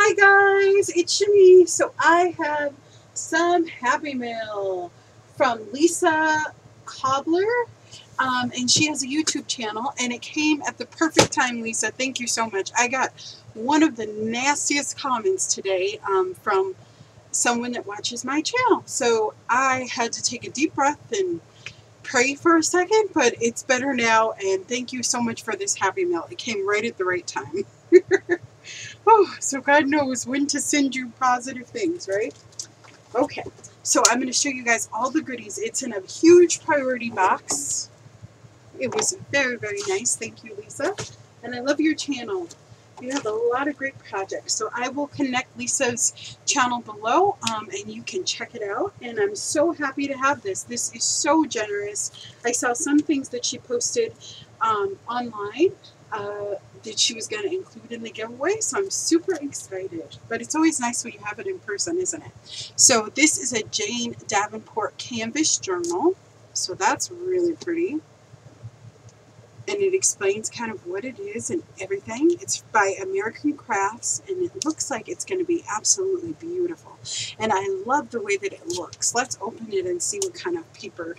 Hi guys, it's me. So I have some Happy Mail from Lisa Cobler, and she has a YouTube channel, and it came at the perfect time, Lisa. Thank you so much. I got one of the nastiest comments today from someone that watches my channel. So I had to take a deep breath and pray for a second, but it's better now, and thank you so much for this Happy Mail. It came right at the right time. Oh, so God knows when to send you positive things, right? Okay, so I'm going to show you guys all the goodies. It's in a huge priority box. It was very, very nice. Thank you, Lisa. And I love your channel. You have a lot of great projects. So I will connect Lisa's channel below, and you can check it out. And I'm so happy to have this. This is so generous. I saw some things that she posted online that she was going to include in the giveaway, so I'm super excited. But it's always nice when you have it in person, isn't it? So this is a Jane Davenport canvas journal, so that's really pretty. And it explains kind of what it is and everything. It's by American Crafts, and it looks like it's going to be absolutely beautiful. And I love the way that it looks. Let's open it and see what kind of paper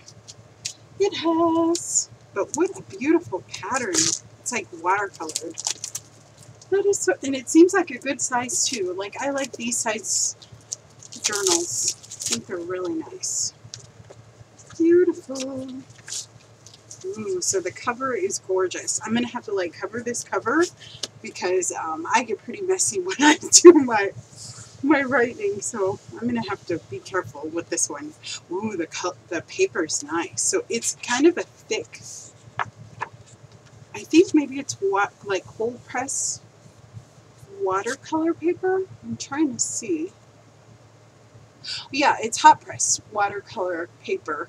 it has. But what a beautiful pattern. It's like watercolored. That is so, and it seems like a good size too. Like, I like these size journals. I think they're really nice. Beautiful. Ooh, so the cover is gorgeous. I'm going to have to like cover this cover because I get pretty messy when I do my writing. So I'm going to have to be careful with this one. Ooh, the paper's nice. So it's kind of a thick, I think maybe it's what, like cold press watercolor paper. I'm trying to see. Yeah, it's hot press watercolor paper.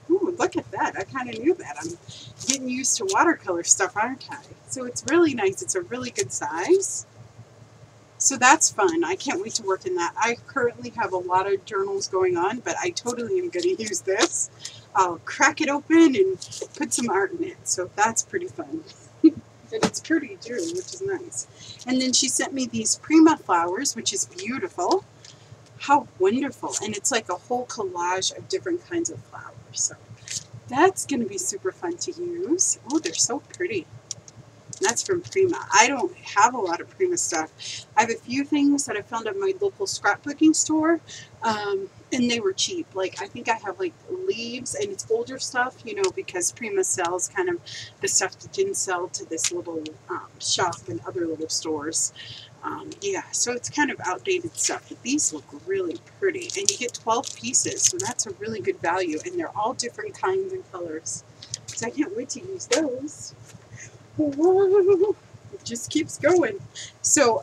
Ooh, look at that. I kind of knew that. I'm getting used to watercolor stuff, aren't I? So it's really nice. It's a really good size. So that's fun. I can't wait to work in that. I currently have a lot of journals going on, but I totally am going to use this. I'll crack it open and put some art in it. So that's pretty fun. And it's pretty too, which is nice. And then she sent me these Prima flowers, which is beautiful. How wonderful. And it's like a whole collage of different kinds of flowers. So that's going to be super fun to use. Oh, they're so pretty. And that's from Prima. I don't have a lot of Prima stuff. I have a few things that I found at my local scrapbooking store, and they were cheap. Like, I think I have like leaves, and it's older stuff, you know, because Prima sells kind of the stuff that didn't sell to this little shop and other little stores. Yeah, so it's kind of outdated stuff, but these look really pretty. And you get 12 pieces, so that's a really good value. And they're all different kinds and colors. So I can't wait to use those. Whoa, it just keeps going. So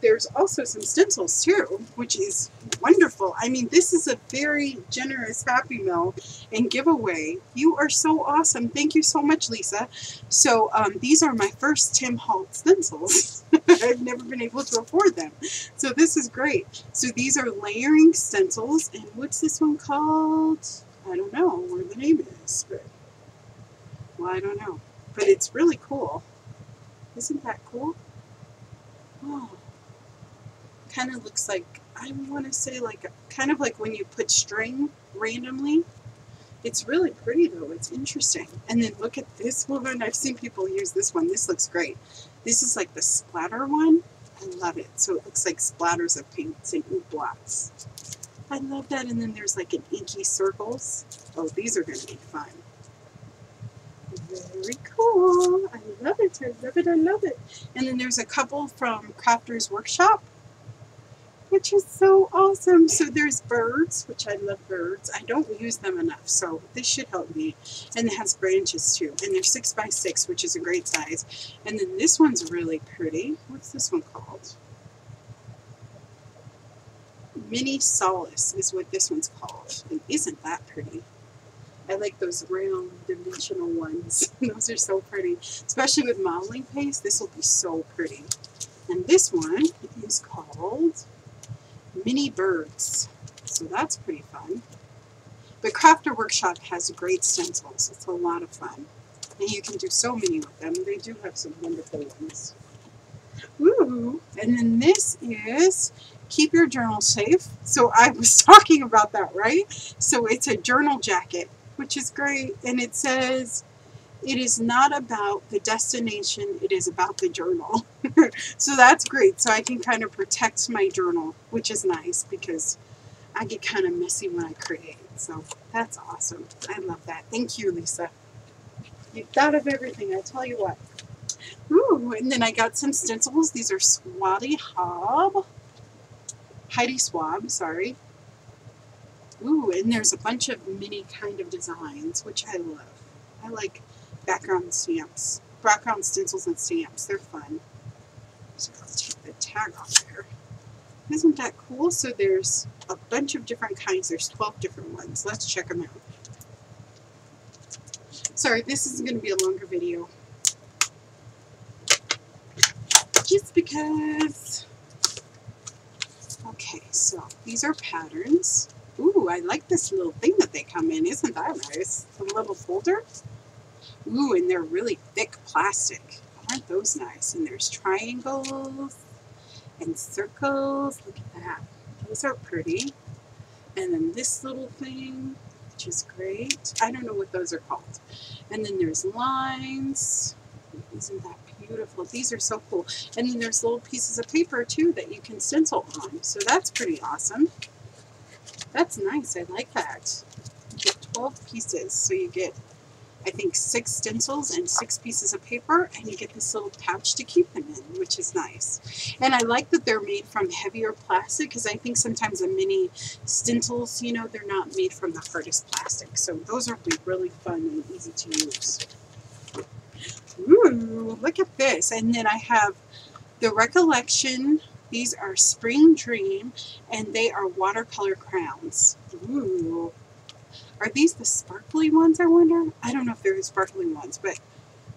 there's also some stencils too, which is wonderful. I mean, this is a very generous Happy Mail and giveaway. You are so awesome. Thank you so much, Lisa. So these are my first Tim Holtz stencils. I've never been able to afford them. So this is great. So these are layering stencils, and what's this one called? I don't know where the name is, but, well, I don't know. But it's really cool. Isn't that cool? Oh, kind of looks like, I want to say like, kind of like when you put string randomly. It's really pretty though. It's interesting. And then look at this one. I've seen people use this one. This looks great. This is like the splatter one. I love it. So it looks like splatters of paints and ink blots. I love that. And then there's like an inky circles. Oh, these are going to be fun. Very cool. I love it. I love it. I love it. And then there's a couple from Crafter's Workshop, which is so awesome. So there's birds, which I love birds. I don't use them enough, so this should help me. And it has branches too. And they're 6 by 6, which is a great size. And then this one's really pretty. What's this one called? Mini Solace is what this one's called. And isn't that pretty? I like those round dimensional ones. Those are so pretty. Especially with modeling paste, this will be so pretty. And this one is called Mini Birds. So that's pretty fun. But Crafter Workshop has great stencils. It's a lot of fun. And you can do so many with them. They do have some wonderful ones. Ooh, Ooh, and then this is keep your journal safe. So I was talking about that, right? So it's a journal jacket, which is great. And it says, it is not about the destination, it is about the journal. So that's great. So I can kind of protect my journal, which is nice because I get kind of messy when I create. So that's awesome. I love that. Thank you, Lisa. You thought of everything, I tell you what. Ooh, and then I got some stencils. These are Heidi Swab, sorry. Ooh, and there's a bunch of mini kind of designs, which I love. I like background stamps, background stencils and stamps. They're fun. So I'll take the tag off there. Isn't that cool? So there's a bunch of different kinds. There's 12 different ones. Let's check them out. Sorry, this is going to be a longer video. Just because. Okay, so these are patterns. Ooh, I like this little thing that they come in. Isn't that nice? A little folder. Ooh, and they're really thick plastic. Aren't those nice? And there's triangles and circles. Look at that. Those are pretty. And then this little thing, which is great. I don't know what those are called. And then there's lines. Isn't that beautiful? These are so cool. And then there's little pieces of paper too that you can stencil on. So that's pretty awesome. That's nice. I like that. You get 12 pieces. So you get, I think, 6 stencils and 6 pieces of paper, and you get this little pouch to keep them in, which is nice. And I like that they're made from heavier plastic, because I think sometimes the mini stencils, you know, they're not made from the hardest plastic. So those will be really fun and easy to use. Ooh, look at this. And then I have the Recollection. These are Spring Dream, and they are watercolor crowns. Ooh. Are these the sparkly ones, I wonder? I don't know if they're the sparkly ones, but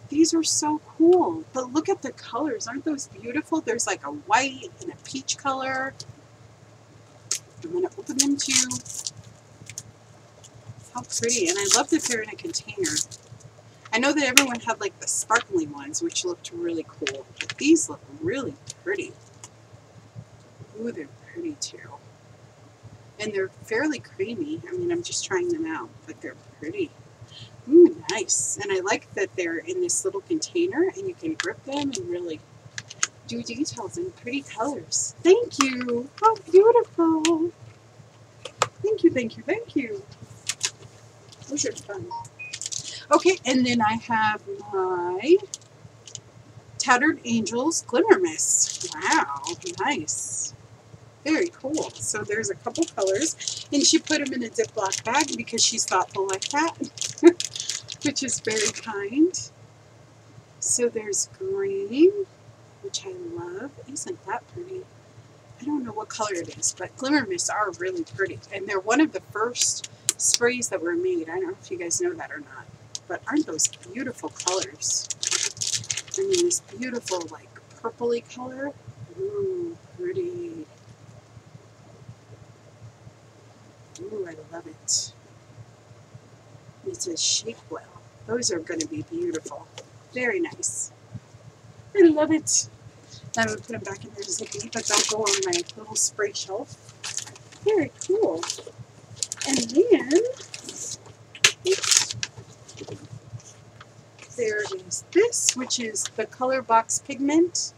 these are so cool. But look at the colors. Aren't those beautiful? There's like a white and a peach color. I'm going to open them too. How pretty. And I love that they're in a container. I know that everyone had like the sparkly ones, which looked really cool. But these look really pretty. Ooh, they're pretty too. And they're fairly creamy. I mean, I'm just trying them out, but they're pretty. Ooh, nice. And I like that they're in this little container, and you can grip them and really do details in pretty colors. Thank you. How beautiful. Thank you, thank you, thank you. Those are fun. Okay, and then I have my Tattered Angels Glimmer Mist. Wow, nice. Very cool. So there's a couple colors, and she put them in a Ziploc bag because she's thoughtful like that, which is very kind. So there's green, which I love. Isn't that pretty? I don't know what color it is, but Glimmer Mists are really pretty, and they're one of the first sprays that were made. I don't know if you guys know that or not, but aren't those beautiful colors? I mean, this beautiful, like, purpley color. Ooh, pretty. Ooh, I love it. It says shake well. Those are going to be beautiful. Very nice. I love it. I'm going to put them back in their zippy, but they'll go on my little spray shelf. Very cool. And then, oops, there is this, which is the Color Box Pigment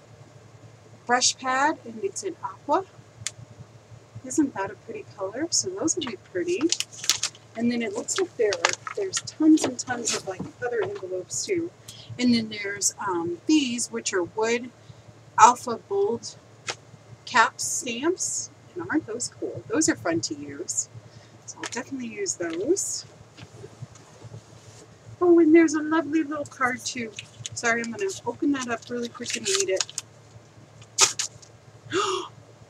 brush pad, and it's in aqua. Isn't that a pretty color? So those will be pretty. And then it looks like there's tons and tons of like other envelopes too. And then there's these, which are wood alpha bold cap stamps. And aren't those cool? Those are fun to use. So I'll definitely use those. Oh, and there's a lovely little card too. Sorry, I'm going to open that up really quick and read it.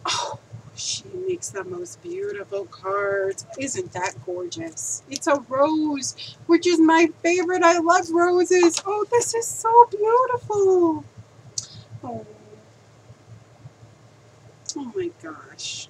Oh, she makes the most beautiful cards. Isn't that gorgeous? It's a rose, which is my favorite. I love roses. Oh, this is so beautiful. Oh, oh my gosh.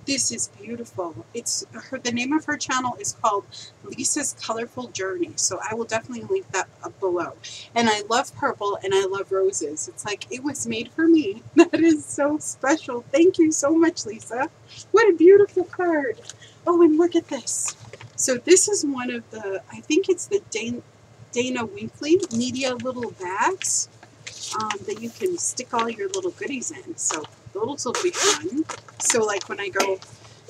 This is beautiful. It's the name of her channel is called Lisa's Colorful Journey. So I will definitely link that up below. And I love purple and I love roses. It's like it was made for me. That is so special. Thank you so much, Lisa. What a beautiful card. Oh, and look at this. So this is one of the, I think it's the Dana Winkley media little bags that you can stick all your little goodies in. So those will be fun. So like when I go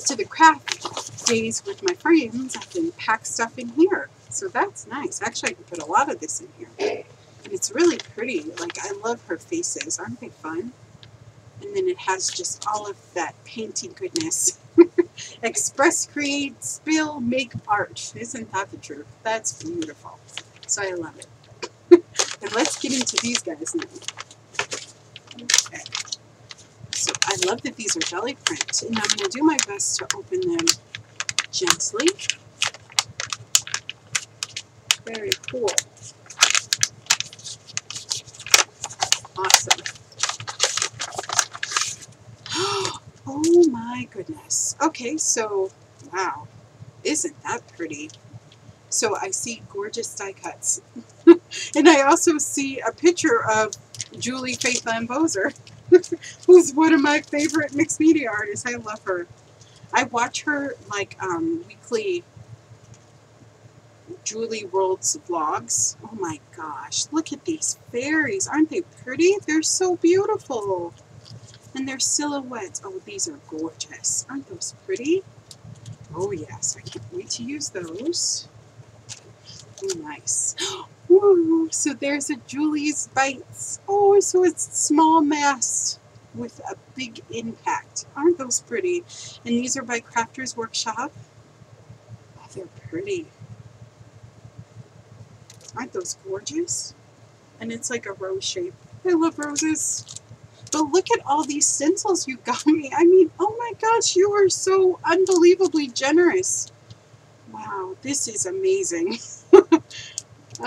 to the craft days with my friends, I can pack stuff in here. So that's nice. Actually, I can put a lot of this in here. And it's really pretty. Like, I love her faces. Aren't they fun? And then it has just all of that painting goodness. Express, create, spill, make art. Isn't that the truth? That's beautiful. So I love it. And let's get into these guys now. Okay. So I love that these are jelly print, and I'm going to do my best to open them gently. Very cool. Awesome. Oh my goodness. Okay, so, wow. Isn't that pretty? So I see gorgeous die cuts. And I also see a picture of Julie Faith Lamboser, who's one of my favorite mixed media artists. I love her. I watch her like weekly Julie World's vlogs. Oh my gosh, look at these fairies. Aren't they pretty? They're so beautiful. And their silhouettes. Oh, these are gorgeous. Aren't those pretty? Oh yes, I can't wait to use those. Oh, nice. Woo! So there's a Julie's Bites. Oh, so it's small mass with a big impact. Aren't those pretty? And these are by Crafters Workshop. Oh, they're pretty. Aren't those gorgeous? And it's like a rose shape. I love roses. But look at all these stencils you got me. I mean, oh my gosh, you are so unbelievably generous. Wow, this is amazing.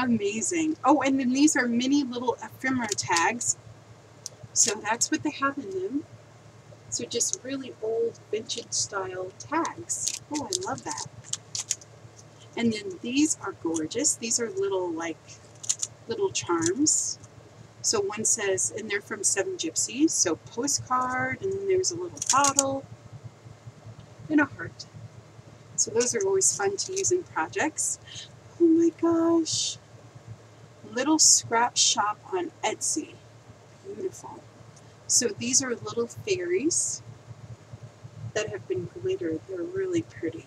Amazing. Oh, and then these are mini little ephemera tags. So that's what they have in them. So just really old vintage style tags. Oh, I love that. And then these are gorgeous. These are little, like, little charms. So one says, and they're from Seven Gypsies. So postcard, and then there's a little bottle and a heart. So those are always fun to use in projects. Oh my gosh. Little Scrap Shop on Etsy. Beautiful. So these are little fairies that have been glittered. They're really pretty.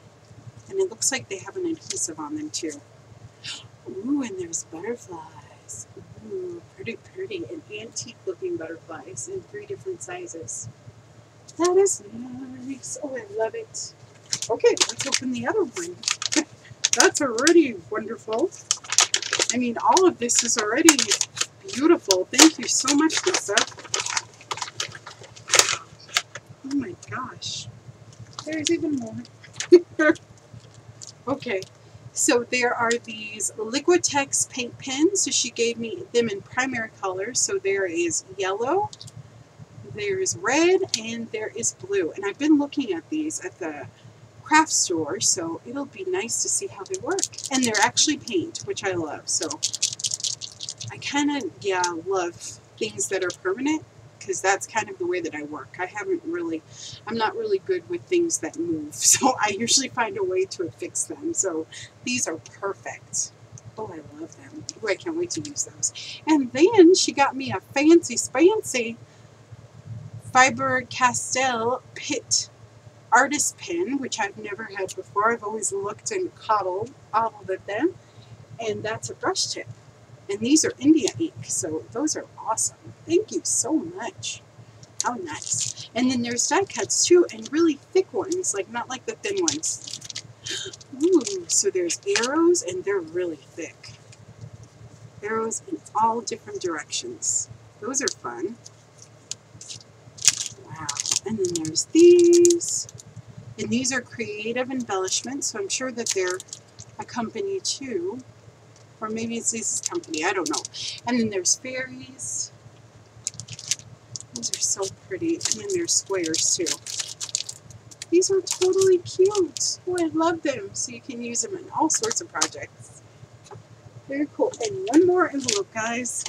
And it looks like they have an adhesive on them too. Ooh, and there's butterflies. Ooh, pretty, pretty. And antique looking butterflies in 3 different sizes. That is nice. Oh, I love it. Okay, let's open the other one. That's already wonderful. I mean, all of this is already beautiful. Thank you so much, Lisa. Oh my gosh. There's even more. Okay, so there are these Liquitex paint pens. So she gave me them in primary colors. So there is yellow, there's red, and there is blue. And I've been looking at these at the craft store, so it'll be nice to see how they work. And they're actually paint, which I love. So I kind of, love things that are permanent, because that's kind of the way that I work. I'm not really good with things that move, so I usually find a way to fix them. So these are perfect. Oh, I love them. Oh, I can't wait to use those. And then she got me a fancy Faber-Castell Pitt artist pen, which I've never had before. I've always looked and coddled at them. And that's a brush tip. And these are India ink, so those are awesome. Thank you so much. How nice. And then there's die cuts too, and really thick ones, like not like the thin ones. Ooh, so there's arrows, and they're really thick. Arrows in all different directions. Those are fun. Wow. And then there's these. And these are creative embellishments, so I'm sure that they're a company too. Or maybe it's Lisa's company, I don't know. And then there's fairies. Those are so pretty. And then there's squares too. These are totally cute. Oh, I love them. So you can use them in all sorts of projects. Very cool. And one more envelope, guys.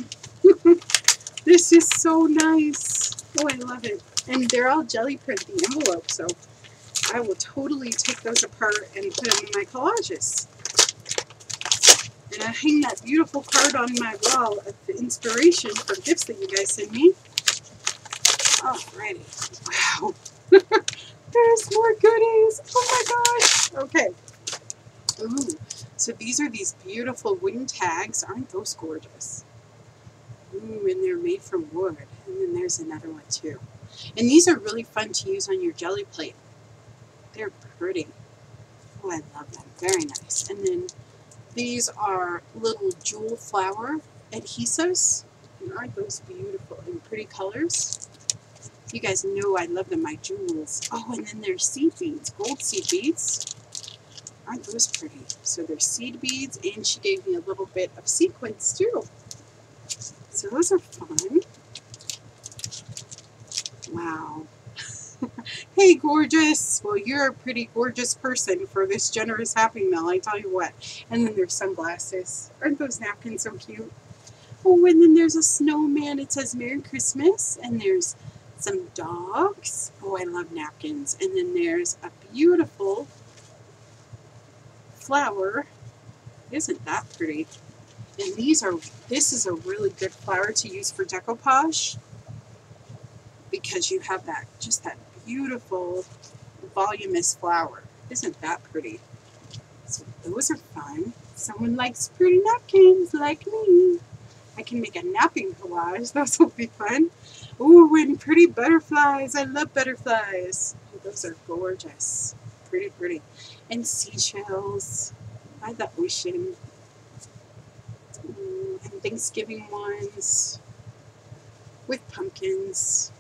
This is so nice. Oh, I love it. And they're all jelly print, the envelopes, so I will totally take those apart and put them in my collages. And I hang that beautiful card on my wall of the inspiration for gifts that you guys send me. Alrighty. Wow. There's more goodies. Oh my gosh. Okay. Ooh. So these are these beautiful wooden tags. Aren't those gorgeous? Ooh, and they're made from wood. And then there's another one too. And these are really fun to use on your jelly plate. They're pretty. Oh, I love them. Very nice. And then these are little jewel flower adhesives. And aren't those beautiful in pretty colors? You guys know I love them, my jewels. Oh, and then there's seed beads, gold seed beads. Aren't those pretty? So there's seed beads, and she gave me a little bit of sequins too. So those are fun. Wow. Hey, gorgeous. Well, you're a pretty gorgeous person for this generous Happy Meal, I tell you what. And then there's sunglasses. Aren't those napkins so cute? Oh, and then there's a snowman. It says Merry Christmas. And there's some dogs. Oh, I love napkins. And then there's a beautiful flower. Isn't that pretty? And this is a really good flower to use for decoupage, because you have that, just that beautiful voluminous flower. Isn't that pretty? So those are fun. Someone likes pretty napkins like me. I can make a napping collage. Those will be fun. Ooh, and pretty butterflies. I love butterflies. Oh, those are gorgeous. Pretty, pretty. And seashells by the ocean. Ooh, and Thanksgiving ones with pumpkins.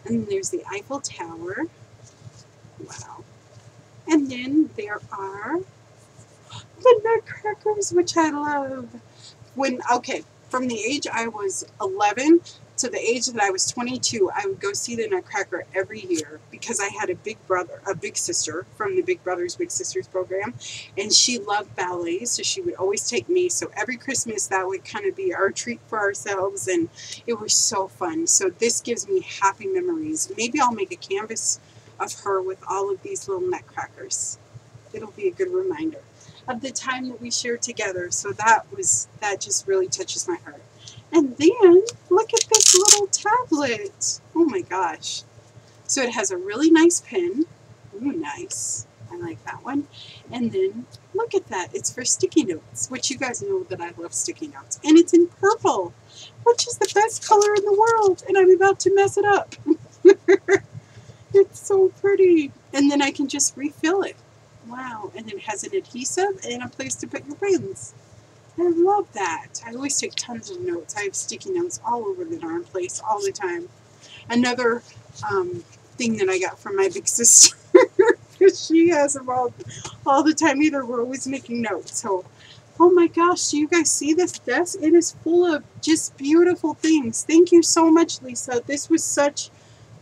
And there's the Eiffel Tower. Wow. And then there are the nutcrackers, which I love. From the age I was 11 to the age that I was 22, I would go see the Nutcracker every year, because I had a big sister from the Big Brothers Big Sisters program, and she loved ballet, so she would always take me. So every Christmas that would kind of be our treat for ourselves, and it was so fun. So this gives me happy memories. Maybe I'll make a canvas of her with all of these little nutcrackers. It'll be a good reminder of the time that we shared together. So that just really touches my heart. And then look at this little tablet. Oh my gosh. So it has a really nice pen. Ooh, nice. I like that one. And then look at that. It's for sticky notes, which you guys know that I love sticky notes. And it's in purple, which is the best color in the world. And I'm about to mess it up. It's so pretty. And then I can just refill it. Wow. And it has an adhesive and a place to put your pens. I love that. I always take tons of notes. I have sticky notes all over the darn place all the time. Another thing that I got from my big sister, because she has them all the time either. We're always making notes. So, oh my gosh, do you guys see this desk? It is full of just beautiful things. Thank you so much, Lisa. This was such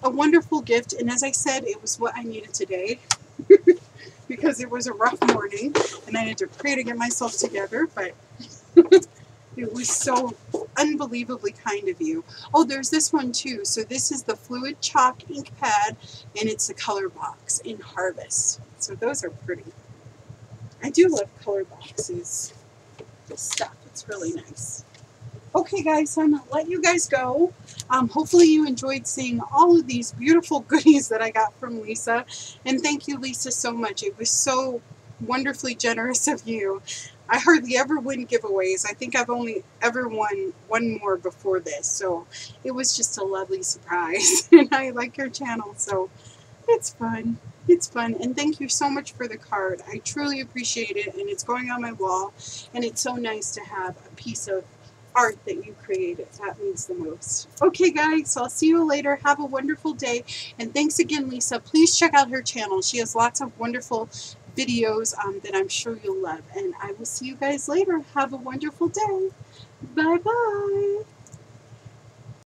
a wonderful gift. And as I said, it was what I needed today. Because it was a rough morning and I had to pray to get myself together, but it was so unbelievably kind of you. Oh, there's this one too. So this is the fluid chalk ink pad, and it's the color box in Harvest. So those are pretty. I do love color boxes. This stuff, it's really nice. Okay guys, so I'm going to let you guys go. Hopefully you enjoyed seeing all of these beautiful goodies that I got from Lisa. And thank you, Lisa, so much. It was so wonderfully generous of you. I hardly ever win giveaways. I think I've only ever won one more before this. So it was just a lovely surprise. And I like your channel, so it's fun. It's fun. And thank you so much for the card. I truly appreciate it. And it's going on my wall. And it's so nice to have a piece of art that you created. That means the most. Okay guys, so I'll see you later. Have a wonderful day, and thanks again, Lisa. Please check out her channel. She has lots of wonderful videos that I'm sure you'll love, and I will see you guys later. Have a wonderful day. Bye bye.